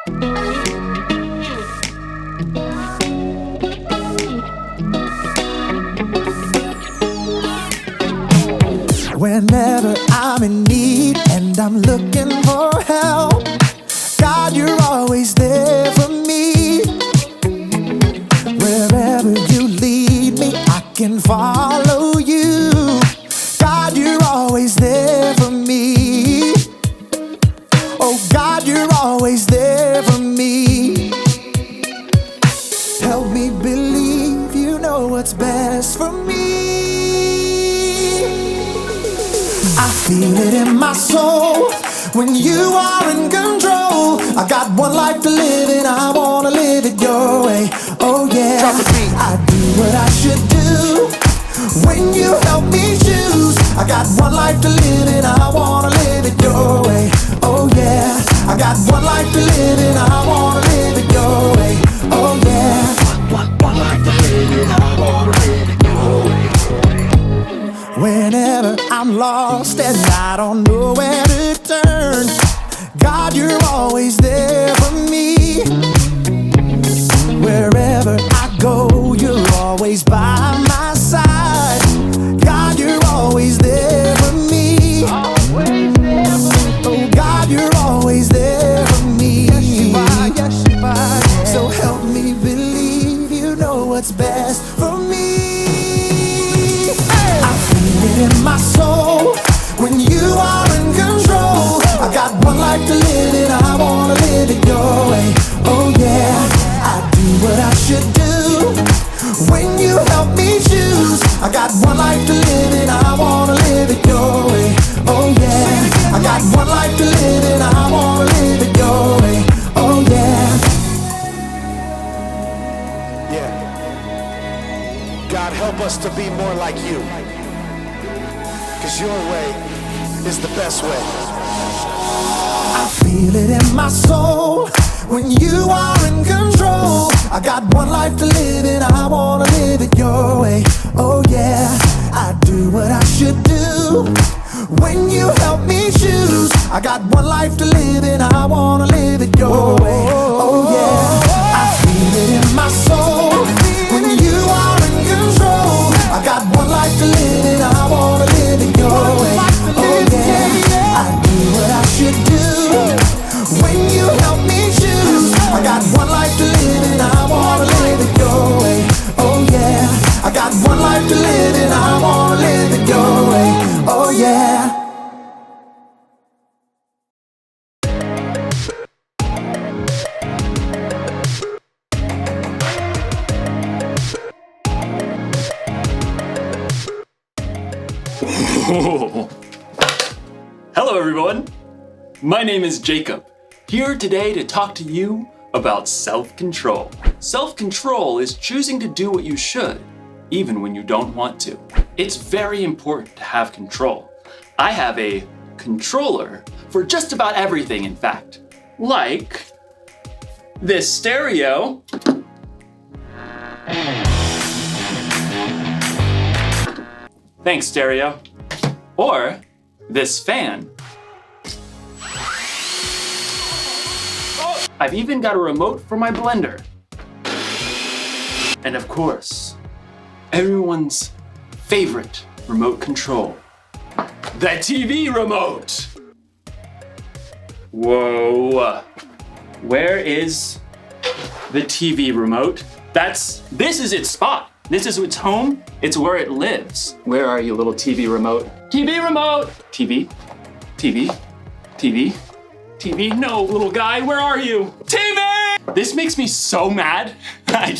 Whenever I'm in need and I'm looking for help, God, you're always there for me. Wherever you lead me, I can follow you. God, you're always there for me. Oh, God, you're always there for me. Help me believe you know what's best for me. I feel it in my soul when you are in control. I got one life to live and I wanna live it your way. Oh yeah, I do what I should do when you help me choose. I got one life to live and I wanna live it your way. Oh yeah, I got one life to live and I wanna live it your way. Oh yeah, one life to live and I wanna live it your way. Whenever I'm lost and I don't know where to turn, God, you're always there for me. Wherever I go, you're always by my side. God, you're always there for me. Oh, God, you're always there for me. Yes, you are. So help me believe you know what's best for me. In my soul when you are in control. I got one life to live and I wanna live it your way. Oh yeah, I do what I should do when you help me choose. I got one life to live and I wanna live it your way. Oh yeah, I got one life to live and I wanna live it your way. Oh yeah. Yeah. God, help us to be more like you. 'Cause your way is the best way. I feel it in my soul when you are in control. I got one life to live and I wanna live it your way. Oh yeah, I do what I should do when you help me choose. I got one life to live and I wanna live it your way. Oh yeah, I feel it in my soul when you are in control. I got one life to live and I wanna live it your way. Oh yeah, I do what I should do when you help me choose. I got one life to live and I wanna live it your way. Oh yeah, I got one life to live and I wanna live it your way. Oh yeah. Hello everyone, my name is Jacob, here today to talk to you about self-control. Self-control is choosing to do what you should, even when you don't want to. It's very important to have control. I have a controller for just about everything, in fact. Like this stereo. Thanks, stereo. Or this fan. I've even got a remote for my blender. And of course, everyone's favorite remote control, the TV remote. Whoa, where is the TV remote? This is its spot. This is its home. It's where it lives. Where are you, little TV remote? TV remote! TV? TV? TV? TV? No, little guy, where are you? TV! This makes me so mad. I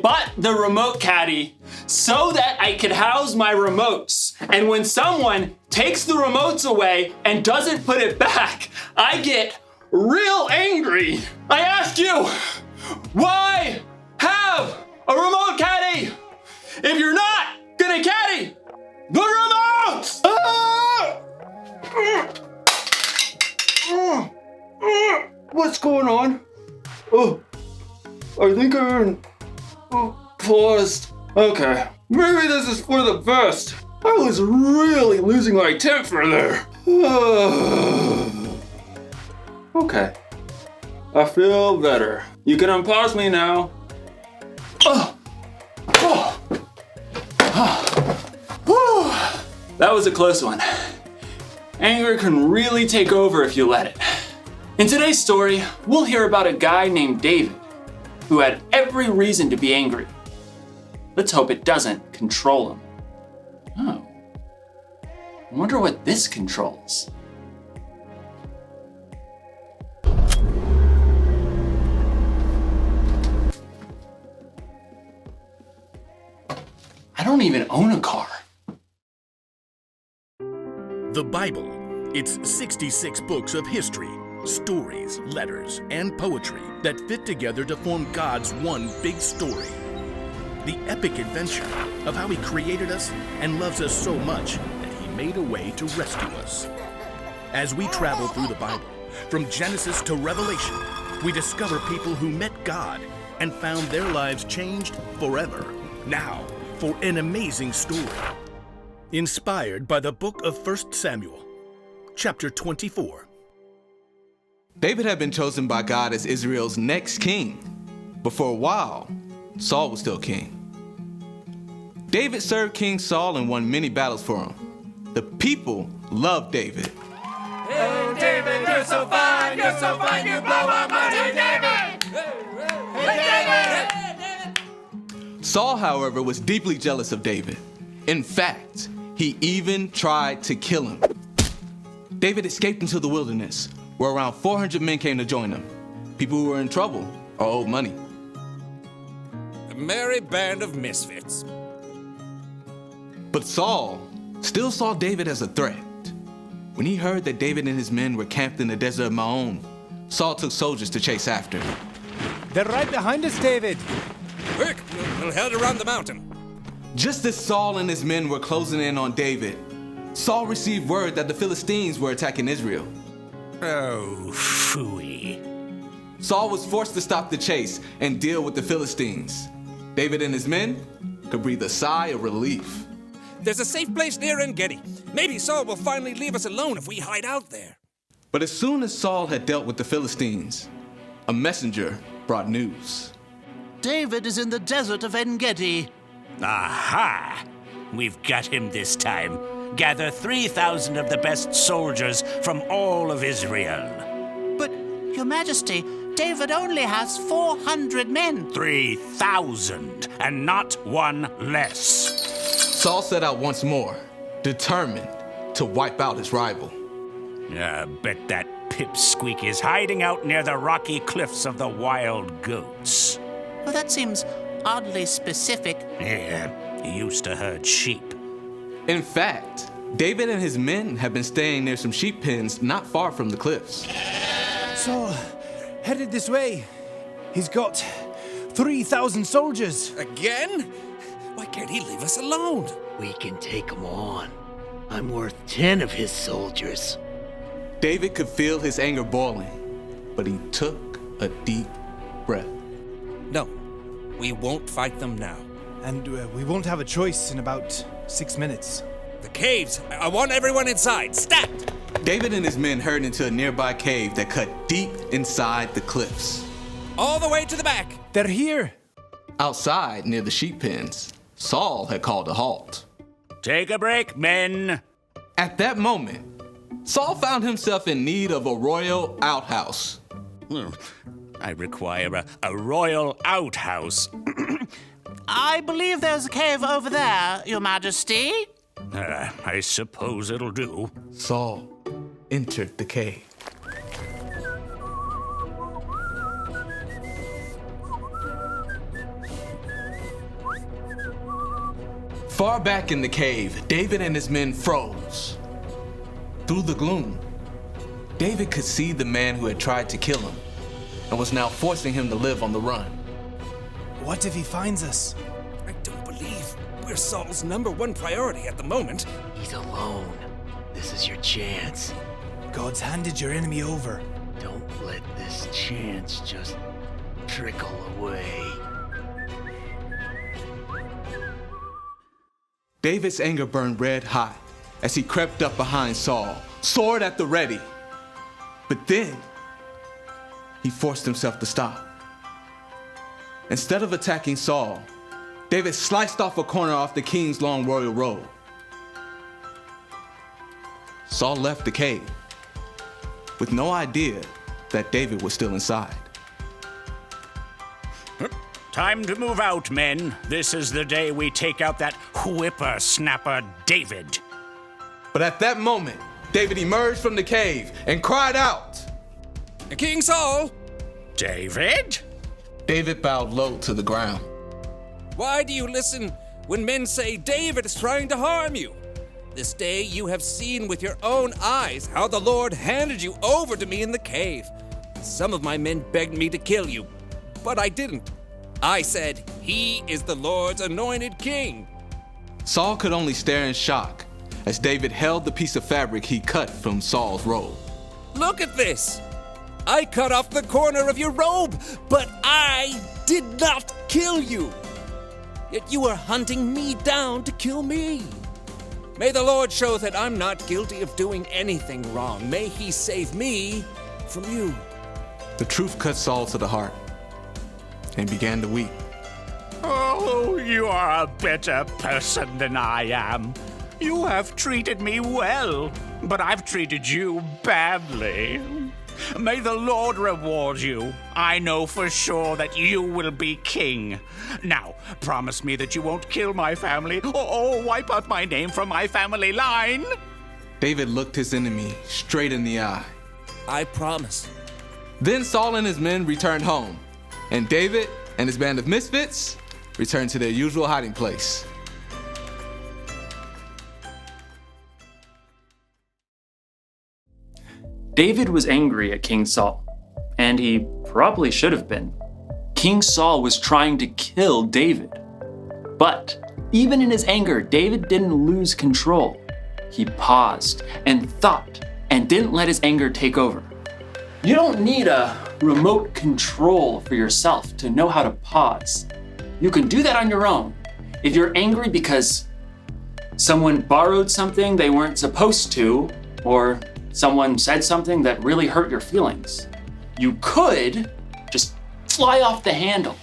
bought the remote caddy so that I could house my remotes. And when someone takes the remotes away and doesn't put it back, I get real angry. I ask you, why have a remote caddy if you're not gonna caddy the remote? What's going on? Oh, I think I'm paused. Okay, maybe this is for the best. I was really losing my temper there. Okay, I feel better. You can unpause me now. That was a close one. Anger can really take over if you let it. In today's story, we'll hear about a guy named David who had every reason to be angry. Let's hope it doesn't control him. Oh. I wonder what this controls. I don't even own a car. The Bible. It's 66 books of history, stories, letters, and poetry that fit together to form God's one big story. The epic adventure of how He created us and loves us so much that He made a way to rescue us. As we travel through the Bible, from Genesis to Revelation, we discover people who met God and found their lives changed forever. Now, for an amazing story. Inspired by the book of 1 Samuel, chapter 24. David had been chosen by God as Israel's next king, but for a while, Saul was still king. David served King Saul and won many battles for him. The people loved David. Hey David, you're so fine, you blow our mind. Hey David! Hey David! Saul, however, was deeply jealous of David. In fact, he even tried to kill him. David escaped into the wilderness, where around 400 men came to join him. People who were in trouble or owed money. A merry band of misfits. But Saul still saw David as a threat. When he heard that David and his men were camped in the desert of Maon, Saul took soldiers to chase after him. They're right behind us, David. Quick, we'll head around the mountain. Just as Saul and his men were closing in on David, Saul received word that the Philistines were attacking Israel. Oh, phooey. Saul was forced to stop the chase and deal with the Philistines. David and his men could breathe a sigh of relief. There's a safe place near En-Gedi. Maybe Saul will finally leave us alone if we hide out there. But as soon as Saul had dealt with the Philistines, a messenger brought news. David is in the desert of En-Gedi. Aha! We've got him this time. Gather 3,000 of the best soldiers from all of Israel. But, Your Majesty, David only has 400 men. 3,000, and not one less. Saul set out once more, determined to wipe out his rival. I bet that pipsqueak is hiding out near the rocky cliffs of the wild goats. Well, that seems oddly specific. Yeah, he used to herd sheep. In fact, David and his men have been staying near some sheep pens not far from the cliffs. Saul, headed this way. He's got 3,000 soldiers. Again? Why can't he leave us alone? We can take him on. I'm worth 10 of his soldiers. David could feel his anger boiling, but he took a deep breath. No, we won't fight them now. And we won't have a choice in about 6 minutes. The caves! I want everyone inside! Stat! David and his men hurried into a nearby cave that cut deep inside the cliffs. All the way to the back! They're here! Outside, near the sheep pens, Saul had called a halt. Take a break, men. At that moment, Saul found himself in need of a royal outhouse. I require a royal outhouse. I believe there's a cave over there, Your Majesty. I suppose it'll do. Saul entered the cave. Far back in the cave, David and his men froze. Through the gloom, David could see the man who had tried to kill him and was now forcing him to live on the run. What if he finds us? I don't believe we're Saul's #1 priority at the moment. He's alone. This is your chance. God's handed your enemy over. Don't let this chance just trickle away. David's anger burned red hot as he crept up behind Saul, sword at the ready. But then, he forced himself to stop. Instead of attacking Saul, David sliced off a corner off the king's long royal robe. Saul left the cave with no idea that David was still inside. Time to move out, men. This is the day we take out that whippersnapper David. But at that moment, David emerged from the cave and cried out, King Saul! David? David bowed low to the ground. Why do you listen when men say David is trying to harm you? This day you have seen with your own eyes how the Lord handed you over to me in the cave. Some of my men begged me to kill you, but I didn't. I said, he is the Lord's anointed king. Saul could only stare in shock as David held the piece of fabric he cut from Saul's robe. Look at this. I cut off the corner of your robe, but I did not kill you. Yet you are hunting me down to kill me. May the Lord show that I'm not guilty of doing anything wrong. May he save me from you. The truth cut Saul to the heart and began to weep. Oh, you are a better person than I am. You have treated me well, but I've treated you badly. May the Lord reward you. I know for sure that you will be king. Now, promise me that you won't kill my family or wipe out my name from my family line. David looked his enemy straight in the eye. I promise. Then Saul and his men returned home, and David and his band of misfits returned to their usual hiding place. David was angry at King Saul, and he probably should have been. King Saul was trying to kill David. But even in his anger, David didn't lose control. He paused and thought and didn't let his anger take over. You don't need a remote control for yourself to know how to pause. You can do that on your own. If you're angry because someone borrowed something they weren't supposed to, or someone said something that really hurt your feelings, you could just fly off the handle.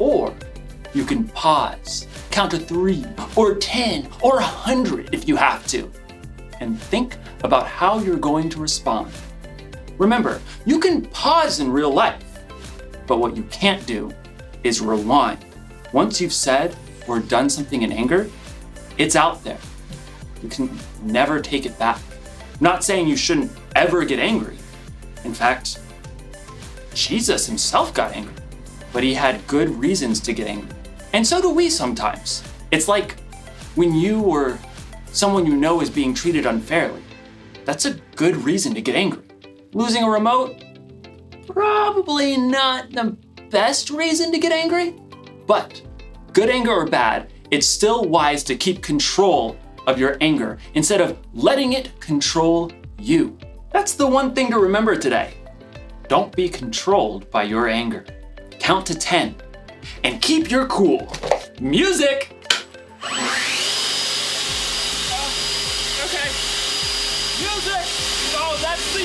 Or you can pause, count to 3 or 10 or 100 if you have to, and think about how you're going to respond. Remember, you can pause in real life, but what you can't do is rewind. Once you've said or done something in anger, it's out there. You can never take it back. I'm not saying you shouldn't ever get angry. In fact, Jesus himself got angry, but he had good reasons to get angry. And so do we sometimes. It's like when you or someone you know is being treated unfairly. That's a good reason to get angry. Losing a remote? Probably not the best reason to get angry, but good anger or bad, it's still wise to keep control of your anger instead of letting it control you. That's the one thing to remember today. Don't be controlled by your anger. Count to 10 and keep your cool. Music! Okay. Music! Oh, that's the...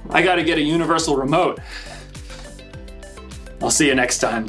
I gotta get a universal remote. I'll see you next time.